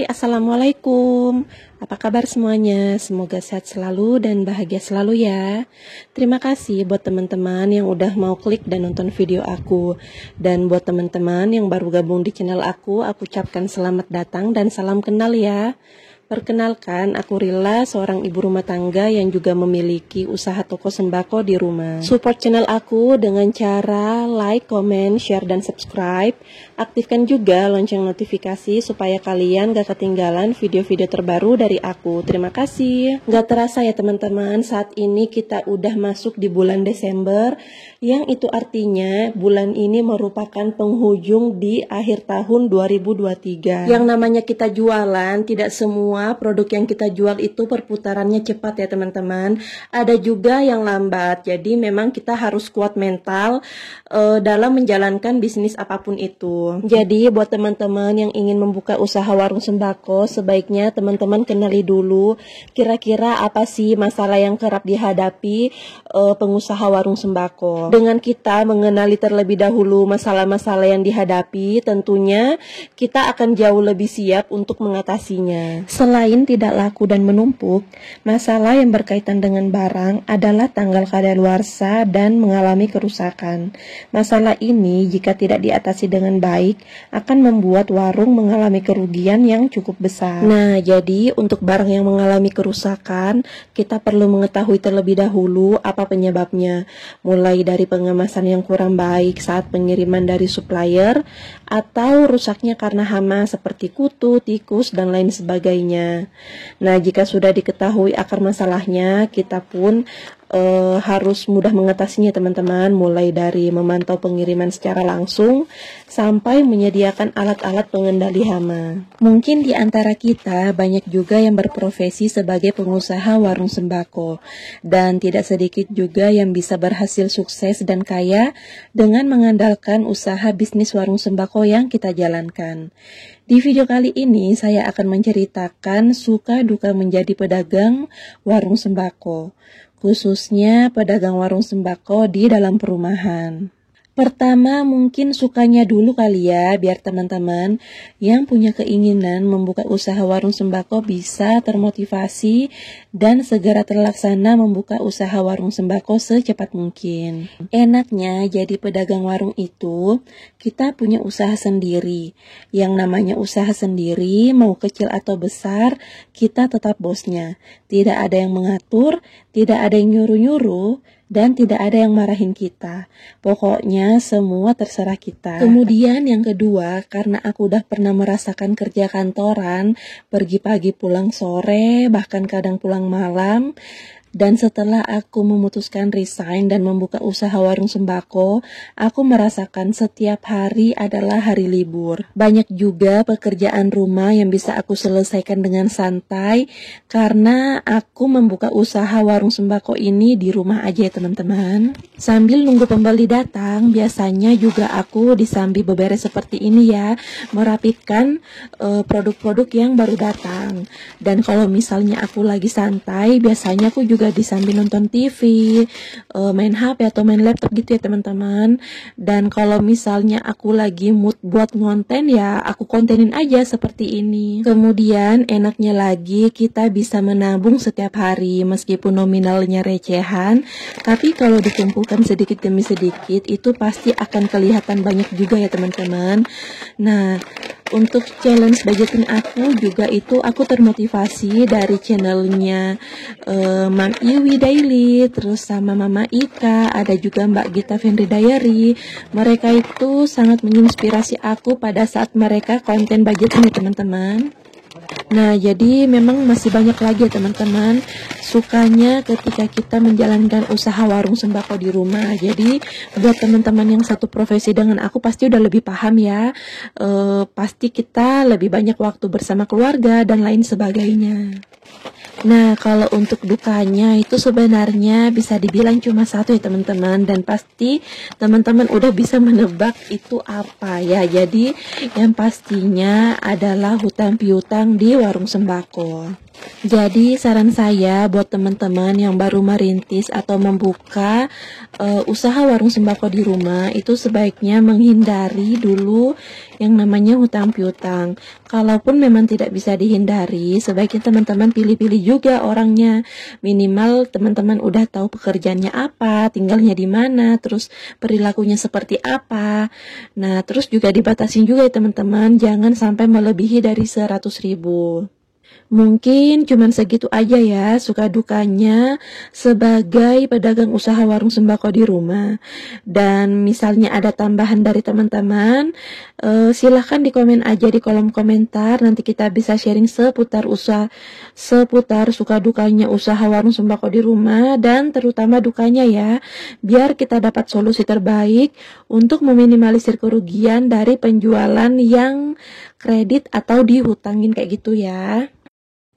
Hai, Assalamualaikum. Apa kabar semuanya? Semoga sehat selalu dan bahagia selalu ya. Terima kasih buat teman-teman yang udah mau klik dan nonton video aku. Dan buat teman-teman yang baru gabung di channel aku ucapkan selamat datang dan salam kenal ya. Perkenalkan, aku Rila, seorang ibu rumah tangga yang juga memiliki usaha toko sembako di rumah. Support channel aku dengan cara like, comment, share, dan subscribe. Aktifkan juga lonceng notifikasi supaya kalian gak ketinggalan video-video terbaru dari aku. Terima kasih. Gak terasa ya teman-teman, saat ini kita udah masuk di bulan Desember, yang itu artinya bulan ini merupakan penghujung di akhir tahun 2023. Yang namanya kita jualan, tidak semua produk yang kita jual itu perputarannya cepat ya teman-teman. Ada juga yang lambat. Jadi memang kita harus kuat mental dalam menjalankan bisnis apapun itu. Jadi buat teman-teman yang ingin membuka usaha warung sembako, sebaiknya teman-teman kenali dulu kira-kira apa sih masalah yang kerap dihadapi pengusaha warung sembako. Dengan kita mengenali terlebih dahulu masalah-masalah yang dihadapi, tentunya kita akan jauh lebih siap untuk mengatasinya. Selain tidak laku dan menumpuk, masalah yang berkaitan dengan barang adalah tanggal kadaluarsa dan mengalami kerusakan. Masalah ini jika tidak diatasi dengan baik akan membuat warung mengalami kerugian yang cukup besar. Nah, jadi untuk barang yang mengalami kerusakan, kita perlu mengetahui terlebih dahulu apa penyebabnya. Mulai dari pengemasan yang kurang baik saat pengiriman dari supplier, atau rusaknya karena hama seperti kutu, tikus, dan lain sebagainya. Nah, jika sudah diketahui akar masalahnya, kita pun harus mudah mengatasinya teman-teman, mulai dari memantau pengiriman secara langsung sampai menyediakan alat-alat pengendali hama. Mungkin di antara kita banyak juga yang berprofesi sebagai pengusaha warung sembako, dan tidak sedikit juga yang bisa berhasil sukses dan kaya dengan mengandalkan usaha bisnis warung sembako yang kita jalankan. Di video kali ini saya akan menceritakan suka duka menjadi pedagang warung sembako, khususnya pedagang warung sembako di dalam perumahan. Pertama, mungkin sukanya dulu kali ya, biar teman-teman yang punya keinginan membuka usaha warung sembako bisa termotivasi dan segera terlaksana membuka usaha warung sembako secepat mungkin. Enaknya jadi pedagang warung itu, kita punya usaha sendiri. Yang namanya usaha sendiri, mau kecil atau besar, kita tetap bosnya. Tidak ada yang mengatur, tidak ada yang nyuruh-nyuruh, dan tidak ada yang marahin kita. Pokoknya semua terserah kita. Kemudian yang kedua, karena aku udah pernah merasakan kerja kantoran, pergi pagi pulang sore, bahkan kadang pulang malam. Dan setelah aku memutuskan resign dan membuka usaha warung sembako, aku merasakan setiap hari adalah hari libur. Banyak juga pekerjaan rumah yang bisa aku selesaikan dengan santai karena aku membuka usaha warung sembako ini di rumah aja ya teman-teman. Sambil nunggu pembeli datang, biasanya juga aku disambi beberes seperti ini ya, merapikan produk-produk yang baru datang. Dan kalau misalnya aku lagi santai, biasanya aku juga disambi nonton TV, main HP atau main laptop gitu ya teman-teman. Dan kalau misalnya aku lagi mood buat ngonten ya aku kontenin aja seperti ini. Kemudian enaknya lagi kita bisa menabung setiap hari meskipun nominalnya recehan, tapi kalau dikumpulkan sedikit demi sedikit itu pasti akan kelihatan banyak juga ya teman-teman. Nah, untuk challenge budgeting aku juga itu aku termotivasi dari channelnya Mam Iwi Daily, terus sama Mama Ika, ada juga Mbak Gita Fenri Diary. Mereka itu sangat menginspirasi aku pada saat mereka konten budgeting teman-teman. Nah, jadi memang masih banyak lagi ya teman-teman sukanya ketika kita menjalankan usaha warung sembako di rumah. Jadi buat teman-teman yang satu profesi dengan aku pasti udah lebih paham ya, pasti kita lebih banyak waktu bersama keluarga dan lain sebagainya. Nah, kalau untuk dukanya itu sebenarnya bisa dibilang cuma satu ya teman-teman, dan pasti teman-teman udah bisa menebak itu apa ya. Jadi yang pastinya adalah hutang piutang di warung sembako. Jadi saran saya buat teman-teman yang baru merintis atau membuka usaha warung sembako di rumah, itu sebaiknya menghindari dulu yang namanya hutang piutang. Kalaupun memang tidak bisa dihindari, sebaiknya teman-teman pilih-pilih juga orangnya. Minimal teman-teman udah tahu pekerjaannya apa, tinggalnya di mana, terus perilakunya seperti apa. Nah, terus juga dibatasin juga ya teman-teman, jangan sampai melebihi dari 100.000. Mungkin cuman segitu aja ya suka dukanya sebagai pedagang usaha warung sembako di rumah. Dan misalnya ada tambahan dari teman-teman, silahkan di komen aja di kolom komentar. Nanti kita bisa sharing seputar suka dukanya usaha warung sembako di rumah dan terutama dukanya ya. Biar kita dapat solusi terbaik untuk meminimalisir kerugian dari penjualan yang kredit atau dihutangin kayak gitu ya.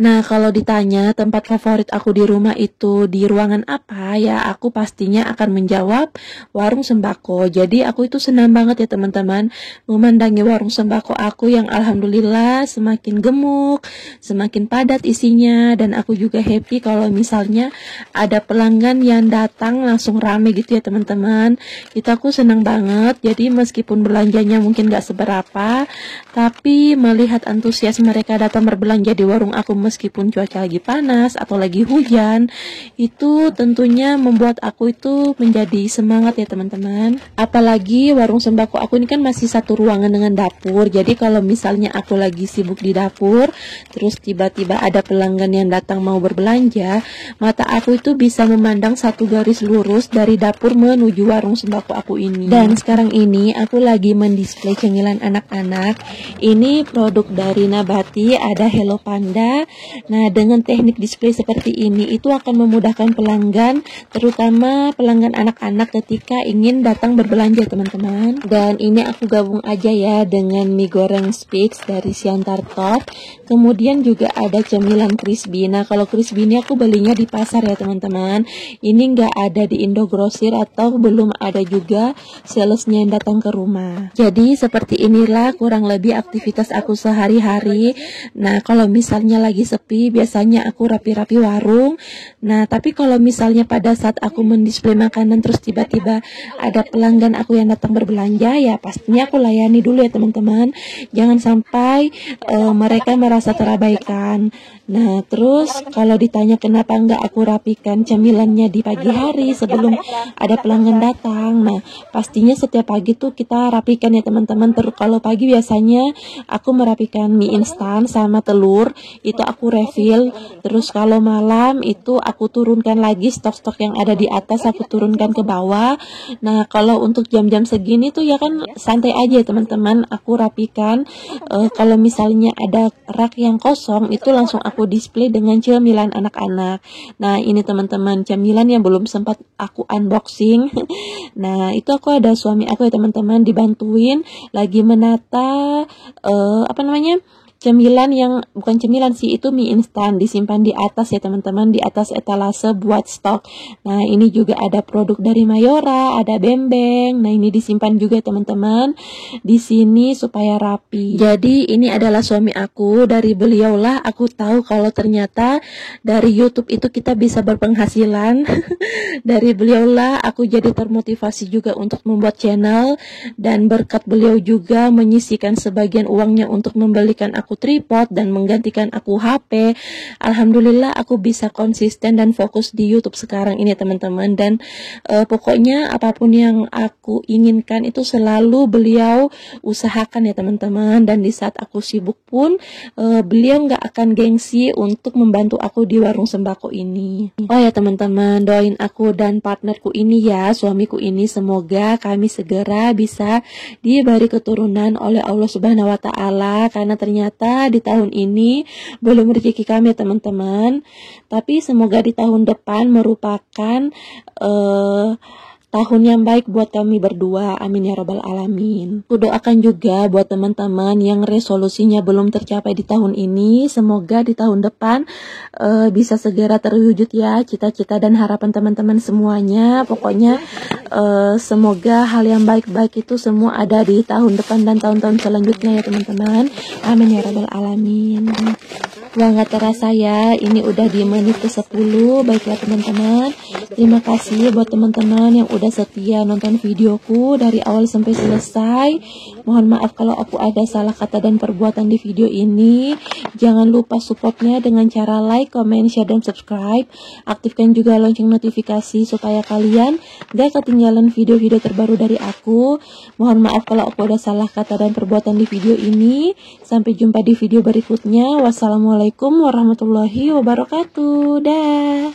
Nah, kalau ditanya tempat favorit aku di rumah itu di ruangan apa, ya aku pastinya akan menjawab warung sembako. Jadi aku itu senang banget ya teman-teman memandangi warung sembako aku yang alhamdulillah semakin gemuk, semakin padat isinya, dan aku juga happy kalau misalnya ada pelanggan yang datang langsung rame gitu ya teman-teman. Itu aku senang banget. Jadi meskipun belanjanya mungkin gak seberapa, tapi melihat antusias mereka datang berbelanja di warung aku meskipun cuaca lagi panas atau lagi hujan, itu tentunya membuat aku itu menjadi semangat ya teman-teman. Apalagi warung sembako aku ini kan masih satu ruangan dengan dapur. Jadi kalau misalnya aku lagi sibuk di dapur, terus tiba-tiba ada pelanggan yang datang mau berbelanja, mata aku itu bisa memandang satu garis lurus dari dapur menuju warung sembako aku ini. Dan sekarang ini aku lagi mendisplay cemilan anak-anak. Ini produk dari Nabati, ada Hello Panda. Nah, dengan teknik display seperti ini itu akan memudahkan pelanggan, terutama pelanggan anak-anak ketika ingin datang berbelanja teman-teman. Dan ini aku gabung aja ya dengan mie goreng Spix dari Siantar Top. Kemudian juga ada cemilan crispy. Nah, kalau crispy ini aku belinya di pasar ya teman-teman. Ini nggak ada di Indogrosir atau belum ada juga salesnya yang datang ke rumah. Jadi seperti inilah kurang lebih aktivitas aku sehari-hari. Nah, kalau misalnya lagi sepi, biasanya aku rapi-rapi warung. Nah, tapi kalau misalnya pada saat aku mendisplay makanan terus tiba-tiba ada pelanggan aku yang datang berbelanja, ya pastinya aku layani dulu ya teman-teman. Jangan sampai mereka merasa terabaikan. Nah, terus kalau ditanya kenapa nggak aku rapikan cemilannya di pagi hari sebelum ada pelanggan datang, nah pastinya setiap pagi tuh kita rapikan ya teman-teman. Terus kalau pagi biasanya aku merapikan mie instan sama telur, itu aku refill. Terus kalau malam itu aku turunkan lagi stok-stok yang ada di atas, aku turunkan ke bawah. Nah, kalau untuk jam-jam segini tuh ya kan santai aja ya teman-teman, aku rapikan. Kalau misalnya ada rak yang kosong, itu langsung aku display dengan cemilan anak-anak. Nah, ini teman-teman cemilan yang belum sempat aku unboxing. Nah, itu aku ada suami aku ya teman-teman, dibantuin lagi menata cemilan yang bukan cemilan sih, itu mie instan disimpan di atas ya teman-teman, di atas etalase buat stok. Nah, ini juga ada produk dari Mayora, ada bembeng. Nah, ini disimpan juga teman-teman di sini supaya rapi. Jadi ini adalah suami aku, dari beliaulah aku tahu kalau ternyata dari YouTube itu kita bisa berpenghasilan. Dari beliaulah aku jadi termotivasi juga untuk membuat channel, dan berkat beliau juga menyisihkan sebagian uangnya untuk membelikan aku tripod dan menggantikan aku HP. Alhamdulillah aku bisa konsisten dan fokus di YouTube sekarang ini teman-teman. Dan pokoknya apapun yang aku inginkan itu selalu beliau usahakan ya teman-teman. Dan di saat aku sibuk pun beliau nggak akan gengsi untuk membantu aku di warung sembako ini. Oh ya teman-teman, doain aku dan partnerku ini ya, suamiku ini, semoga kami segera bisa diberi keturunan oleh Allah Subhanahu wa Ta'ala, karena ternyata di tahun ini belum rezeki kami ya teman-teman. Tapi semoga di tahun depan merupakan tahun yang baik buat kami berdua, amin ya rabbal alamin. Aku doakan juga buat teman-teman yang resolusinya belum tercapai di tahun ini, semoga di tahun depan bisa segera terwujud ya cita-cita dan harapan teman-teman semuanya. Pokoknya semoga hal yang baik-baik itu semua ada di tahun depan dan tahun-tahun selanjutnya ya teman-teman, amin ya rabbal alamin. Wah, nggak terasa ya, ini udah di menit ke-10. Baiklah teman-teman, terima kasih buat teman-teman yang udah setia nonton videoku dari awal sampai selesai. Mohon maaf kalau aku ada salah kata dan perbuatan di video ini. Jangan lupa supportnya dengan cara like, comment, share, dan subscribe. Aktifkan juga lonceng notifikasi supaya kalian gak ketinggalan video-video terbaru dari aku. Mohon maaf kalau aku ada salah kata dan perbuatan di video ini. Sampai jumpa di video berikutnya. Wassalamualaikum warahmatullahi wabarakatuh. Dah.